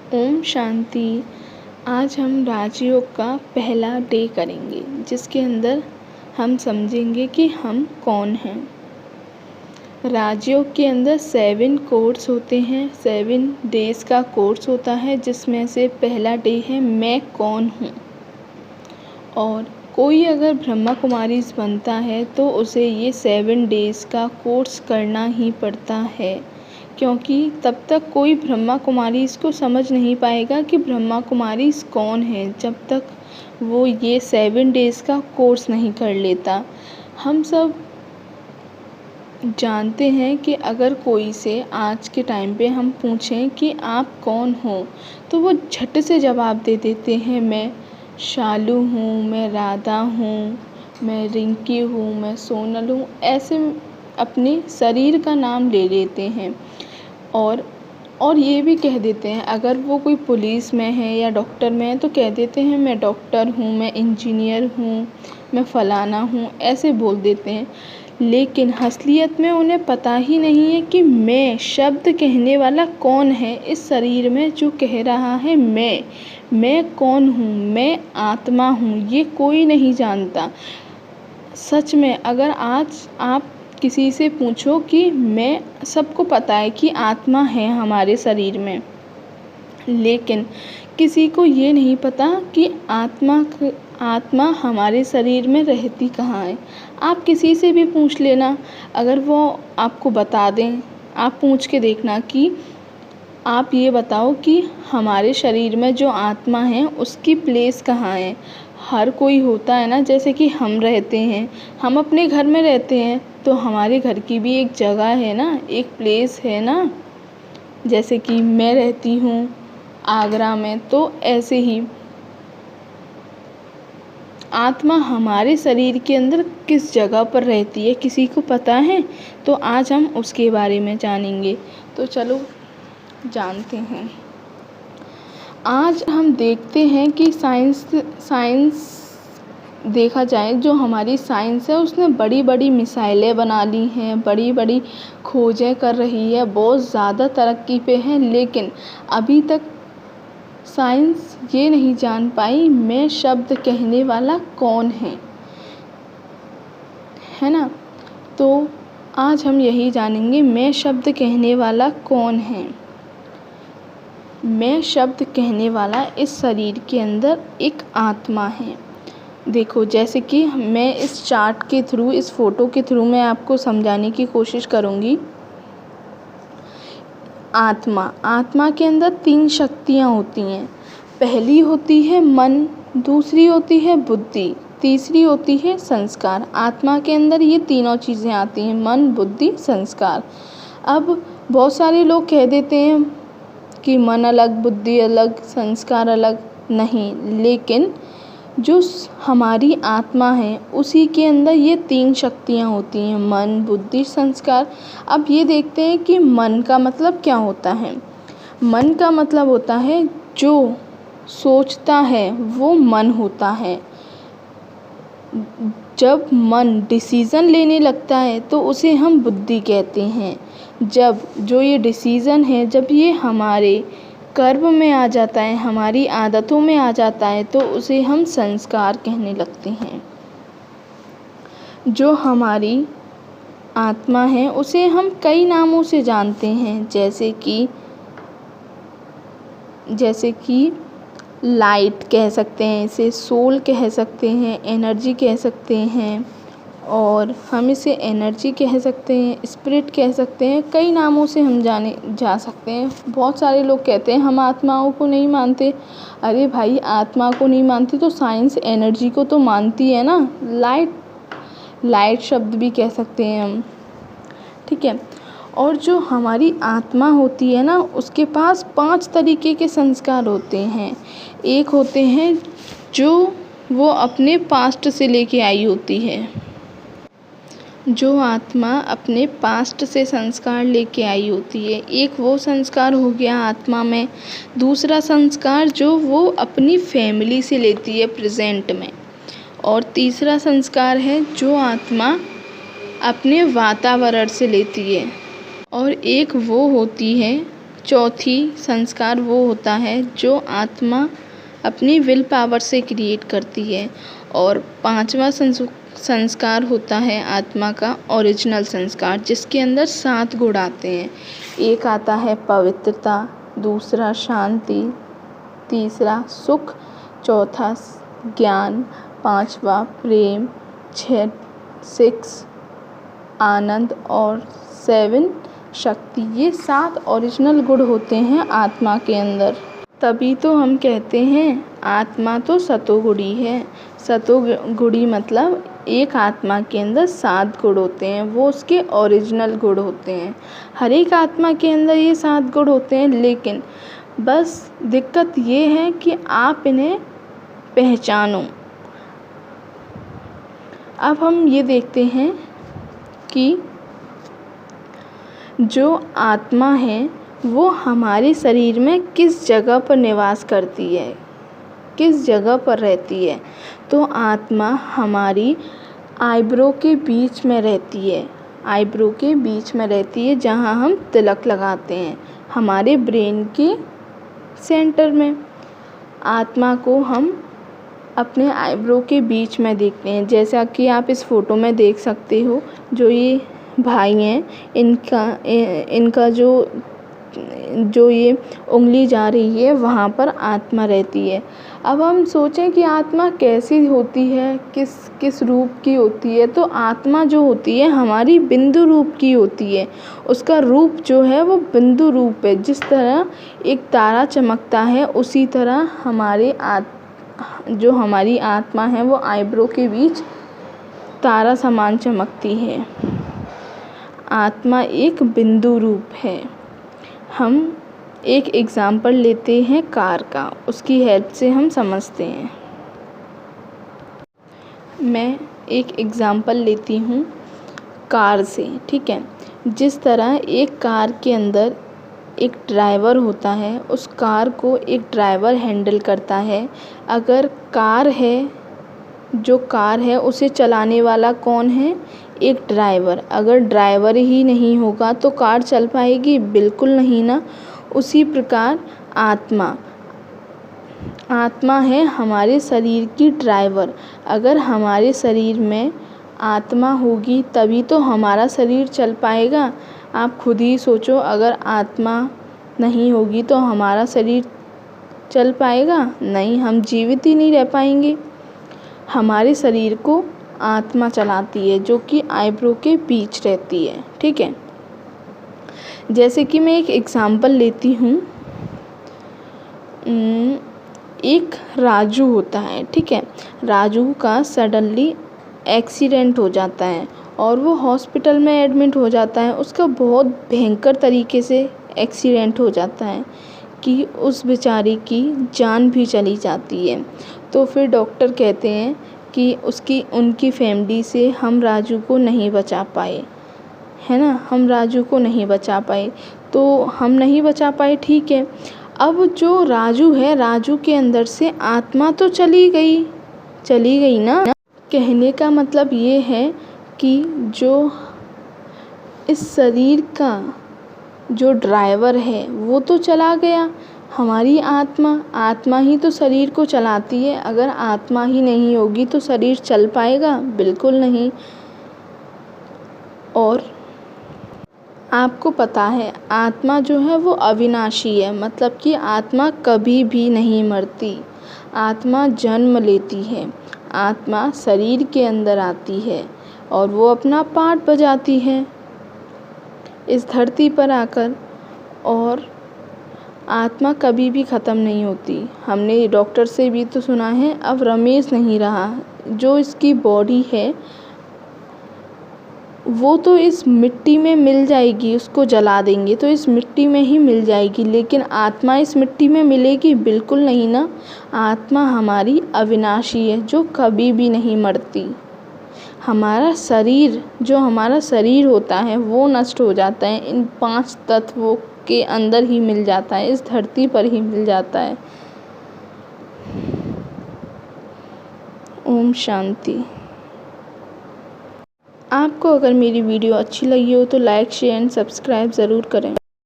ओम शांति। आज हम राजयोग का पहला डे करेंगे, जिसके अंदर हम समझेंगे कि हम कौन हैं। राजयोग के अंदर 7 कोर्स होते हैं, 7 डेज़ का कोर्स होता है, जिसमें से पहला डे है मैं कौन हूँ। और कोई अगर ब्रह्मा कुमारीज़ बनता है तो उसे ये 7 डेज़ का कोर्स करना ही पड़ता है, क्योंकि तब तक कोई ब्रह्मा कुमारी इसको समझ नहीं पाएगा कि ब्रह्मा कुमारी कौन है, जब तक वो ये 7 डेज़ का कोर्स नहीं कर लेता। हम सब जानते हैं कि अगर कोई से आज के टाइम पे हम पूछें कि आप कौन हो, तो वो झट से जवाब दे देते हैं, मैं शालू हूँ, मैं राधा हूँ, मैं रिंकी हूँ, मैं सोनल हूँ। ऐसे अपने शरीर का नाम ले लेते हैं और ये भी कह देते हैं, अगर वो कोई पुलिस में है या डॉक्टर में है तो कह देते हैं मैं डॉक्टर हूँ, मैं इंजीनियर हूँ, मैं फ़लाना हूँ, ऐसे बोल देते हैं। लेकिन असलियत में उन्हें पता ही नहीं है कि मैं शब्द कहने वाला कौन है इस शरीर में, जो कह रहा है मैं कौन हूँ, मैं आत्मा हूँ, ये कोई नहीं जानता। सच में अगर आज आप किसी से पूछो कि मैं, सबको पता है कि आत्मा है हमारे शरीर में, लेकिन किसी को ये नहीं पता कि आत्मा हमारे शरीर में रहती कहाँ है। आप किसी से भी पूछ लेना, अगर वो आपको बता दें, आप पूछ के देखना कि आप ये बताओ कि हमारे शरीर में जो आत्मा है उसकी प्लेस कहाँ है। हर कोई होता है ना, जैसे कि हम रहते हैं, हम अपने घर में रहते हैं, तो हमारे घर की भी एक जगह है ना, एक प्लेस है ना। जैसे कि मैं रहती हूँ आगरा में, तो ऐसे ही आत्मा हमारे शरीर के अंदर किस जगह पर रहती है, किसी को पता है? तो आज हम उसके बारे में जानेंगे। तो चलो जानते हैं। आज हम देखते हैं कि साइंस देखा जाए, जो हमारी साइंस है उसने बड़ी बड़ी मिसाइलें बना ली हैं, बड़ी बड़ी खोजें कर रही है, बहुत ज़्यादा तरक्की पे है, लेकिन अभी तक साइंस ये नहीं जान पाई मैं शब्द कहने वाला कौन है ना। तो आज हम यही जानेंगे, मैं शब्द कहने वाला कौन है। मैं शब्द कहने वाला इस शरीर के अंदर एक आत्मा है। देखो, जैसे कि मैं इस चार्ट के थ्रू, इस फ़ोटो के थ्रू मैं आपको समझाने की कोशिश करूँगी। आत्मा के अंदर 3 शक्तियाँ होती हैं। पहली होती है मन, दूसरी होती है बुद्धि, तीसरी होती है संस्कार। आत्मा के अंदर ये तीनों चीज़ें आती हैं, मन, बुद्धि, संस्कार। अब बहुत सारे लोग कह देते हैं कि मन अलग, बुद्धि अलग, संस्कार अलग। नहीं, लेकिन जो हमारी आत्मा है उसी के अंदर ये 3 शक्तियाँ होती हैं, मन, बुद्धि, संस्कार। अब ये देखते हैं कि मन का मतलब क्या होता है। मन का मतलब होता है जो सोचता है वो मन होता है। जब मन डिसीज़न लेने लगता है तो उसे हम बुद्धि कहते हैं। जब जो ये डिसीज़न है, जब ये हमारे कर्म में आ जाता है, हमारी आदतों में आ जाता है, तो उसे हम संस्कार कहने लगते हैं। जो हमारी आत्मा है उसे हम कई नामों से जानते हैं, जैसे कि लाइट कह सकते हैं, इसे सोल कह सकते हैं, एनर्जी कह सकते हैं, और हम इसे एनर्जी कह सकते हैं, स्पिरिट कह सकते हैं। कई नामों से हम जाने जा सकते हैं। बहुत सारे लोग कहते हैं हम आत्माओं को नहीं मानते। अरे भाई, आत्मा को नहीं मानते तो साइंस एनर्जी को तो मानती है ना। लाइट शब्द भी कह सकते हैं हम, ठीक है। और जो हमारी आत्मा होती है ना, उसके पास 5 तरीके के संस्कार होते हैं। एक होते हैं जो वो अपने पास्ट से लेके आई होती है। जो आत्मा अपने पास्ट से संस्कार लेके आई होती है, एक वो संस्कार हो गया आत्मा में। दूसरा संस्कार जो वो अपनी फैमिली से लेती है प्रेजेंट में। और तीसरा संस्कार है जो आत्मा अपने वातावरण से लेती है। और एक वो होती है चौथी संस्कार वो होता है जो आत्मा अपनी विल पावर से क्रिएट करती है। और पांचवा संस्कार होता है आत्मा का ओरिजिनल संस्कार, जिसके अंदर 7 गुण आते हैं। एक आता है पवित्रता, दूसरा शांति, तीसरा सुख, चौथा ज्ञान, पांचवा प्रेम, 6 आनंद और 7 शक्ति। ये 7 ओरिजिनल गुण होते हैं आत्मा के अंदर। तभी तो हम कहते हैं आत्मा तो सतोगुणी है। सतोगुणी मतलब एक आत्मा के अंदर 7 गुण होते हैं, वो उसके ओरिजिनल गुण होते हैं। हर एक आत्मा के अंदर ये 7 गुण होते हैं, लेकिन बस दिक्कत ये है कि आप इन्हें पहचानो। अब हम ये देखते हैं कि जो आत्मा है वो हमारे शरीर में किस जगह पर निवास करती है, किस जगह पर रहती है। तो आत्मा हमारी आईब्रो के बीच में रहती है। आईब्रो के बीच में रहती है, जहाँ हम तिलक लगाते हैं, हमारे ब्रेन के सेंटर में। आत्मा को हम अपने आईब्रो के बीच में देखते हैं, जैसा कि आप इस फोटो में देख सकते हो। जो ये भाई हैं, इनका जो ये उंगली जा रही है, वहाँ पर आत्मा रहती है। अब हम सोचें कि आत्मा कैसी होती है, किस रूप की होती है। तो आत्मा जो होती है हमारी बिंदु रूप की होती है। उसका रूप जो है वो बिंदु रूप है। जिस तरह एक तारा चमकता है, उसी तरह जो हमारी आत्मा है वो आईब्रो के बीच तारा समान चमकती है। आत्मा एक बिंदु रूप है। हम एक एग्ज़ाम्पल लेते हैं कार का, उसकी हेल्प से हम समझते हैं। मैं एक एग्ज़ाम्पल लेती हूँ कार से, ठीक है। जिस तरह एक कार के अंदर एक ड्राइवर होता है, उस कार को एक ड्राइवर हैंडल करता है। अगर जो कार है उसे चलाने वाला कौन है? एक ड्राइवर। अगर ड्राइवर ही नहीं होगा तो कार चल पाएगी? बिल्कुल नहीं ना। उसी प्रकार आत्मा है हमारे शरीर की ड्राइवर। अगर हमारे शरीर में आत्मा होगी तभी तो हमारा शरीर चल पाएगा। आप खुद ही सोचो, अगर आत्मा नहीं होगी तो हमारा शरीर चल पाएगा? नहीं, हम जीवित ही नहीं रह पाएंगे। हमारे शरीर को आत्मा चलाती है, जो कि आईब्रो के बीच रहती है, ठीक है। जैसे कि मैं एक एग्ज़ाम्पल लेती हूँ। एक राजू होता है, ठीक है। राजू का सडनली एक्सीडेंट हो जाता है और वो हॉस्पिटल में एडमिट हो जाता है। उसका बहुत भयंकर तरीके से एक्सीडेंट हो जाता है कि उस बेचारे की जान भी चली जाती है। तो फिर डॉक्टर कहते हैं कि उनकी फैमिली से हम राजू को नहीं बचा पाए, है ना। हम राजू को नहीं बचा पाए, तो हम नहीं बचा पाए, ठीक है। अब जो राजू है, राजू के अंदर से आत्मा तो चली गई ना। कहने का मतलब ये है कि जो इस शरीर का जो ड्राइवर है वो तो चला गया। हमारी आत्मा ही तो शरीर को चलाती है। अगर आत्मा ही नहीं होगी तो शरीर चल पाएगा? बिल्कुल नहीं। और आपको पता है आत्मा जो है वो अविनाशी है, मतलब कि आत्मा कभी भी नहीं मरती। आत्मा जन्म लेती है, आत्मा शरीर के अंदर आती है और वो अपना पार्ट बजाती है इस धरती पर आकर, और आत्मा कभी भी ख़त्म नहीं होती। हमने डॉक्टर से भी तो सुना है, अब रमेश नहीं रहा, जो इसकी बॉडी है वो तो इस मिट्टी में मिल जाएगी, उसको जला देंगे तो इस मिट्टी में ही मिल जाएगी, लेकिन आत्मा इस मिट्टी में मिलेगी? बिल्कुल नहीं ना। आत्मा हमारी अविनाशी है, जो कभी भी नहीं मरती। हमारा शरीर होता है वो नष्ट हो जाता है, इन 5 तत्वों के अंदर ही मिल जाता है, इस धरती पर ही मिल जाता है। ओम शांति। आपको अगर मेरी वीडियो अच्छी लगी हो तो लाइक, शेयर एंड सब्सक्राइब ज़रूर करें।